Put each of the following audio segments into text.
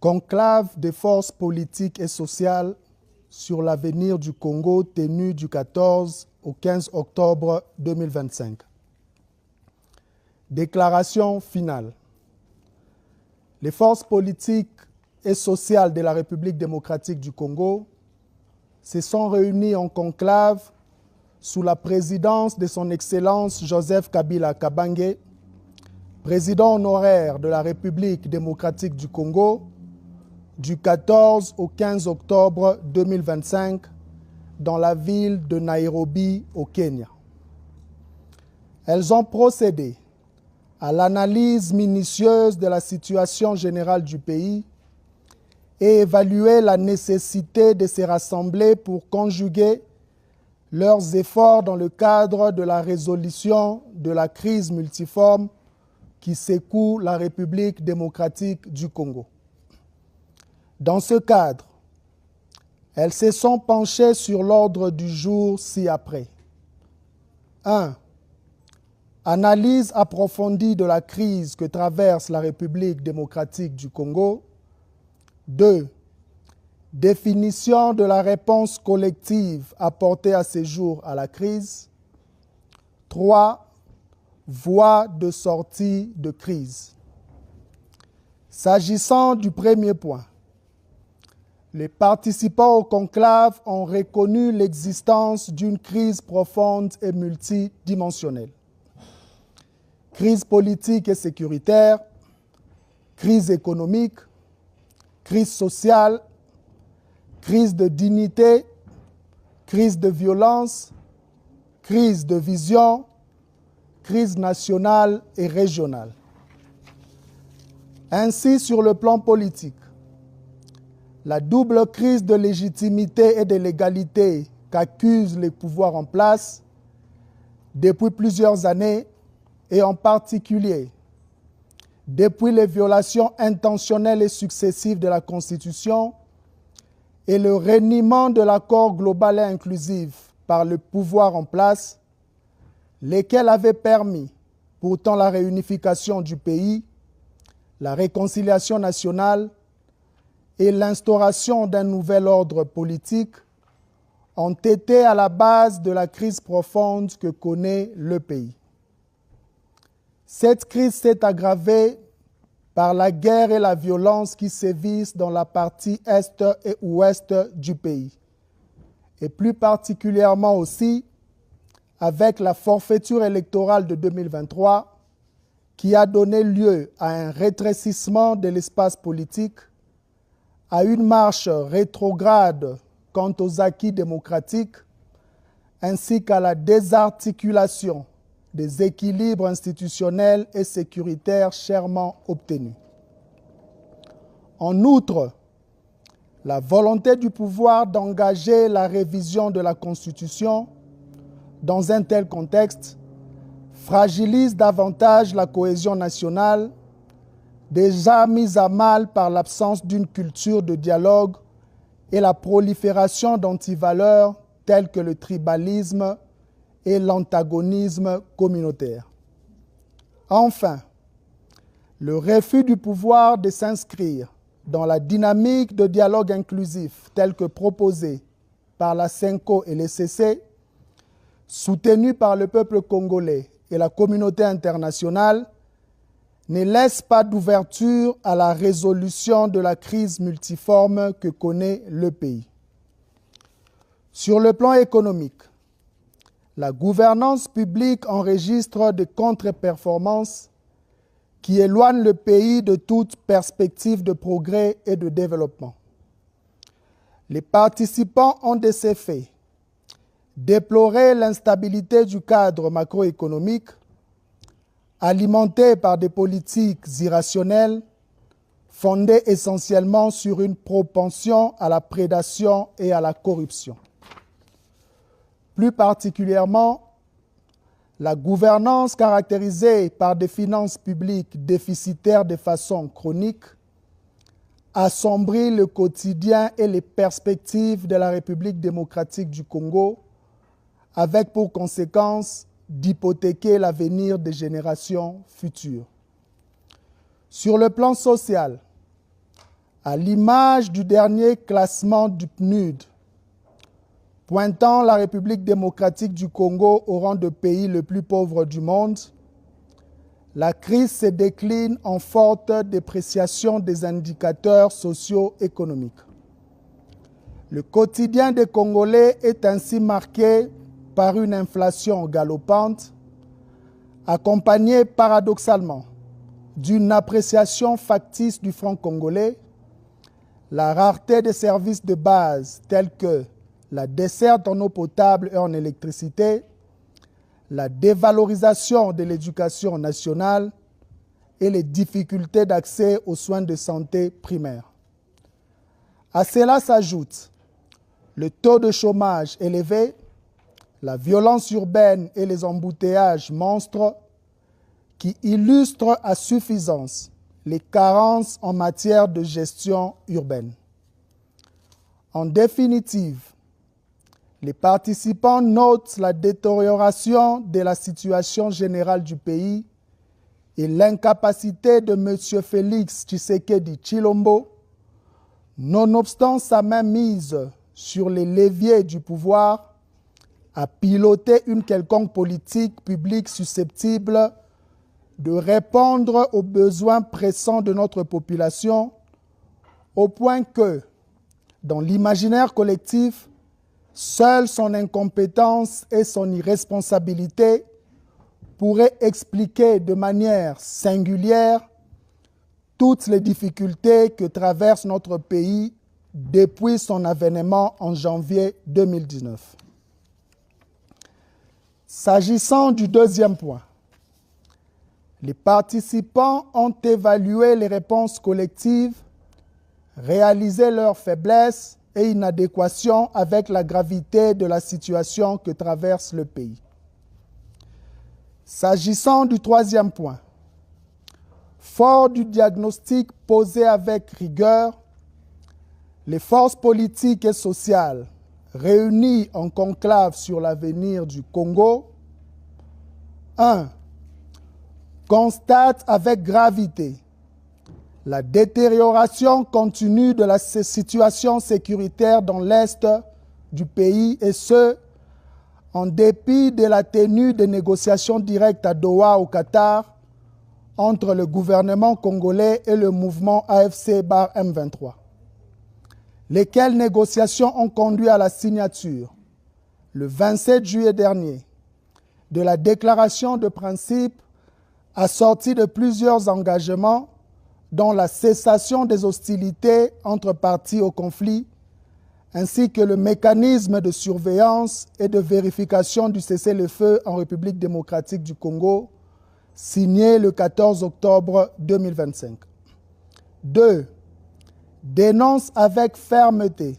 Conclave des forces politiques et sociales sur l'avenir du Congo tenu du 14 au 15 octobre 2025. Déclaration finale. Les forces politiques et sociales de la République démocratique du Congo se sont réunies en conclave sous la présidence de son Excellence Joseph Kabila Kabange, président honoraire de la République démocratique du Congo, du 14 au 15 octobre 2025 dans la ville de Nairobi au Kenya. Elles ont procédé à l'analyse minutieuse de la situation générale du pays et évalué la nécessité de se rassembler pour conjuguer leurs efforts dans le cadre de la résolution de la crise multiforme qui secoue la République démocratique du Congo. Dans ce cadre, elles se sont penchées sur l'ordre du jour ci-après. 1. Analyse approfondie de la crise que traverse la République démocratique du Congo. 2. Définition de la réponse collective apportée à ce jour à la crise. 3. Voie de sortie de crise. S'agissant du premier point, les participants au conclave ont reconnu l'existence d'une crise profonde et multidimensionnelle. Crise politique et sécuritaire, crise économique, crise sociale, crise de dignité, crise de violence, crise de vision, crise nationale et régionale. Ainsi, sur le plan politique, la double crise de légitimité et de légalité qu'accusent les pouvoirs en place depuis plusieurs années et en particulier depuis les violations intentionnelles et successives de la Constitution et le reniement de l'accord global et inclusif par le pouvoir en place, lesquels avaient permis pourtant la réunification du pays, la réconciliation nationale et l'instauration d'un nouvel ordre politique, ont été à la base de la crise profonde que connaît le pays. Cette crise s'est aggravée par la guerre et la violence qui sévissent dans la partie est et ouest du pays, et plus particulièrement aussi avec la forfaiture électorale de 2023 qui a donné lieu à un rétrécissement de l'espace politique, à une marche rétrograde quant aux acquis démocratiques, ainsi qu'à la désarticulation des équilibres institutionnels et sécuritaires chèrement obtenus. En outre, la volonté du pouvoir d'engager la révision de la Constitution dans un tel contexte fragilise davantage la cohésion nationale, déjà mise à mal par l'absence d'une culture de dialogue et la prolifération d'antivaleurs telles que le tribalisme et l'antagonisme communautaire. Enfin, le refus du pouvoir de s'inscrire dans la dynamique de dialogue inclusif telle que proposée par la CENCO et le CC, soutenue par le peuple congolais et la communauté internationale, ne laisse pas d'ouverture à la résolution de la crise multiforme que connaît le pays. Sur le plan économique, la gouvernance publique enregistre des contre-performances qui éloignent le pays de toute perspective de progrès et de développement. Les participants ont de ces faits déploré l'instabilité du cadre macroéconomique alimenté par des politiques irrationnelles fondées essentiellement sur une propension à la prédation et à la corruption. Plus particulièrement, la gouvernance caractérisée par des finances publiques déficitaires de façon chronique assombrit le quotidien et les perspectives de la République démocratique du Congo, avec pour conséquence d'hypothéquer l'avenir des générations futures. Sur le plan social, À l'image du dernier classement du PNUD, pointant la République démocratique du Congo au rang de pays le plus pauvre du monde, la crise se décline en forte dépréciation des indicateurs socio-économiques. Le quotidien des Congolais est ainsi marqué par une inflation galopante, accompagnée paradoxalement d'une appréciation factice du franc congolais, la rareté des services de base tels que la desserte en eau potable et en électricité, la dévalorisation de l'éducation nationale et les difficultés d'accès aux soins de santé primaires. À cela s'ajoute le taux de chômage élevé, la violence urbaine et les embouteillages monstres qui illustrent à suffisance les carences en matière de gestion urbaine. En définitive, les participants notent la détérioration de la situation générale du pays et l'incapacité de M. Félix Tshisekedi Tshilombo, nonobstant sa mainmise sur les leviers du pouvoir, à piloter une quelconque politique publique susceptible de répondre aux besoins pressants de notre population, au point que, dans l'imaginaire collectif, seule son incompétence et son irresponsabilité pourraient expliquer de manière singulière toutes les difficultés que traverse notre pays depuis son avènement en janvier 2019. S'agissant du deuxième point, les participants ont évalué les réponses collectives, réalisé leurs faiblesses et inadéquations avec la gravité de la situation que traverse le pays. S'agissant du troisième point, fort du diagnostic posé avec rigueur, les forces politiques et sociales réunies en conclave sur l'avenir du Congo, 1. Constatent avec gravité la détérioration continue de la situation sécuritaire dans l'Est du pays et ce, en dépit de la tenue de négociations directes à Doha au Qatar entre le gouvernement congolais et le mouvement AFC/M23. Lesquelles négociations ont conduit à la signature, le 27 juillet dernier, de la déclaration de principe assortie de plusieurs engagements dont la cessation des hostilités entre parties au conflit, ainsi que le mécanisme de surveillance et de vérification du cessez-le-feu en République démocratique du Congo, signé le 14 octobre 2025. 2. Dénonce avec fermeté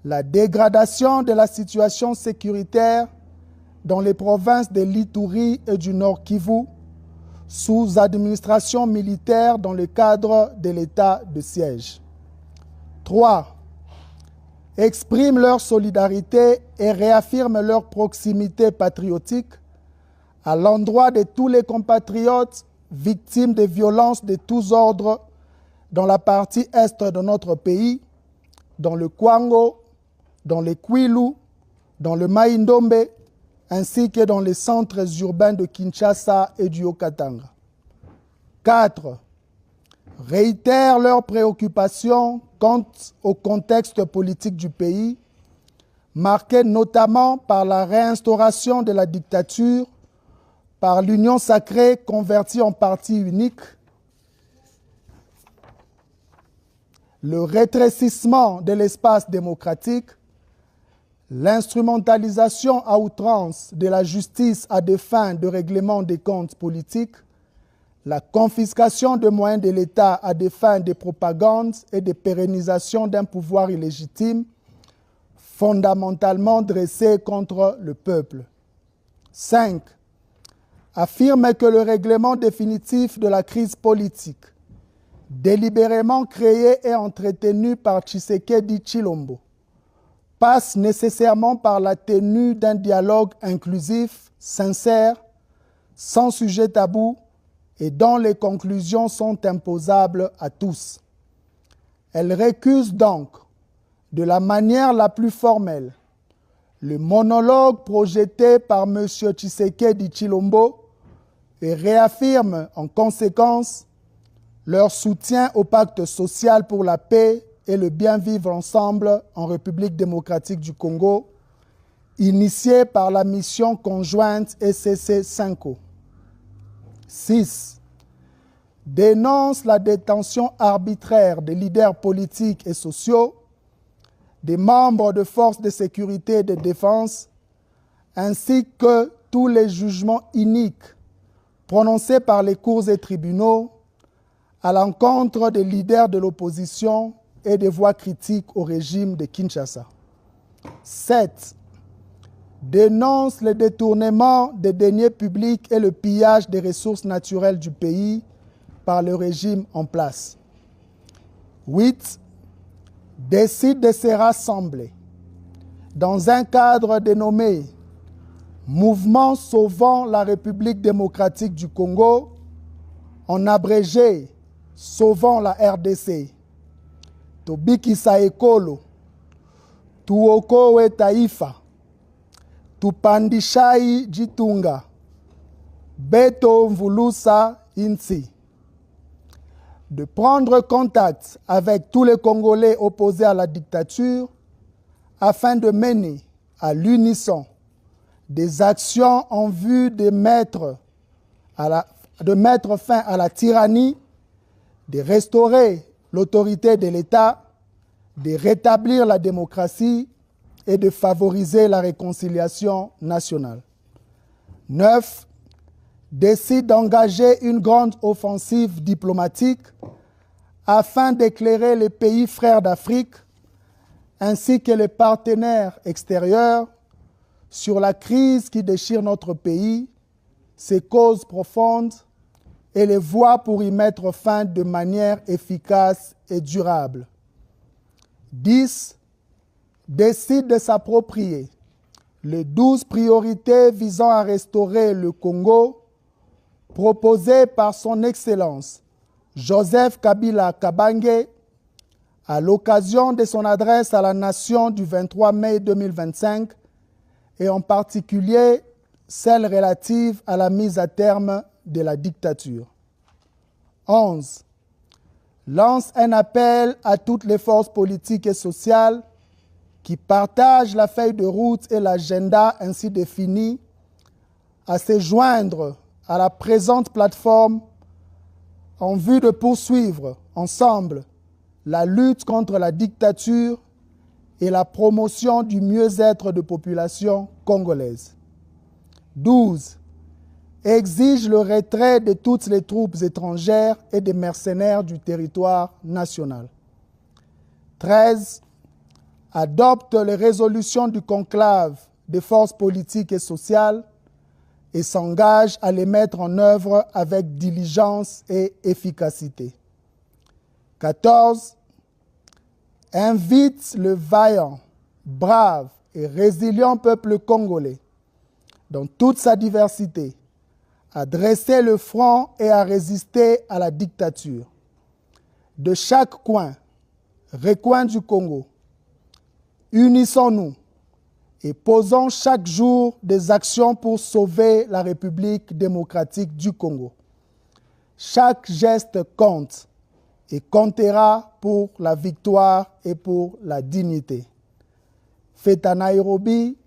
la dégradation de la situation sécuritaire dans les provinces de l'Ituri et du Nord Kivu, sous administration militaire dans le cadre de l'état de siège. 3. Expriment leur solidarité et réaffirment leur proximité patriotique à l'endroit de tous les compatriotes victimes de violences de tous ordres dans la partie est de notre pays, dans le Kwango, dans le Kwilu, dans le Mai-Ndombe, ainsi que dans les centres urbains de Kinshasa et du Haut-Katanga. 4. Réitèrent leurs préoccupations quant au contexte politique du pays, marqué notamment par la réinstauration de la dictature, par l'union sacrée convertie en parti unique, le rétrécissement de l'espace démocratique, l'instrumentalisation à outrance de la justice à des fins de règlement des comptes politiques, la confiscation de moyens de l'État à des fins de propagande et de pérennisation d'un pouvoir illégitime, fondamentalement dressé contre le peuple. 5. Affirme que le règlement définitif de la crise politique, délibérément créé et entretenu par Tshisekedi Tshilombo, passe nécessairement par la tenue d'un dialogue inclusif, sincère, sans sujet tabou et dont les conclusions sont imposables à tous. Elle récuse donc, de la manière la plus formelle, le monologue projeté par M. Tshisekedi Tshilombo et réaffirme en conséquence leur soutien au pacte social pour la paix et le bien vivre ensemble en République démocratique du Congo, initié par la mission conjointe ECC-5O. 6. Dénonce la détention arbitraire des leaders politiques et sociaux, des membres de forces de sécurité et de défense, ainsi que tous les jugements iniques prononcés par les cours et tribunaux à l'encontre des leaders de l'opposition et des voix critiques au régime de Kinshasa. 7. Dénonce le détournement des deniers publics et le pillage des ressources naturelles du pays par le régime en place. 8. Décide de se rassembler dans un cadre dénommé Mouvement Sauvant la République démocratique du Congo, en abrégé Sauvant la RDC. Tobikisa Ekolo, Tuokowe Taifa, Tupandishai Jitunga, Beto Mvulusa Insi. De prendre contact avec tous les Congolais opposés à la dictature afin de mener à l'unisson des actions en vue de mettre fin à la tyrannie, de restaurer l'autorité de l'État, de rétablir la démocratie et de favoriser la réconciliation nationale. 9. Décide d'engager une grande offensive diplomatique afin d'éclairer les pays frères d'Afrique ainsi que les partenaires extérieurs sur la crise qui déchire notre pays, ses causes profondes et les voies pour y mettre fin de manière efficace et durable. 10. Décide de s'approprier les 12 priorités visant à restaurer le Congo proposées par son Excellence Joseph Kabila Kabange à l'occasion de son adresse à la nation du 23 mai 2025 et en particulier celle relative à la mise à terme de la dictature. 11. Lance un appel à toutes les forces politiques et sociales qui partagent la feuille de route et l'agenda ainsi défini à se joindre à la présente plateforme en vue de poursuivre ensemble la lutte contre la dictature et la promotion du mieux-être de populations congolaises. 12. Exige le retrait de toutes les troupes étrangères et des mercenaires du territoire national. 13. Adopte les résolutions du conclave des forces politiques et sociales et s'engage à les mettre en œuvre avec diligence et efficacité. 14. Invite le vaillant, brave et résilient peuple congolais, dans toute sa diversité, à dresser le front et à résister à la dictature. De chaque recoin du Congo, unissons-nous et posons chaque jour des actions pour sauver la République démocratique du Congo. Chaque geste compte et comptera pour la victoire et pour la dignité. Fait à Nairobi,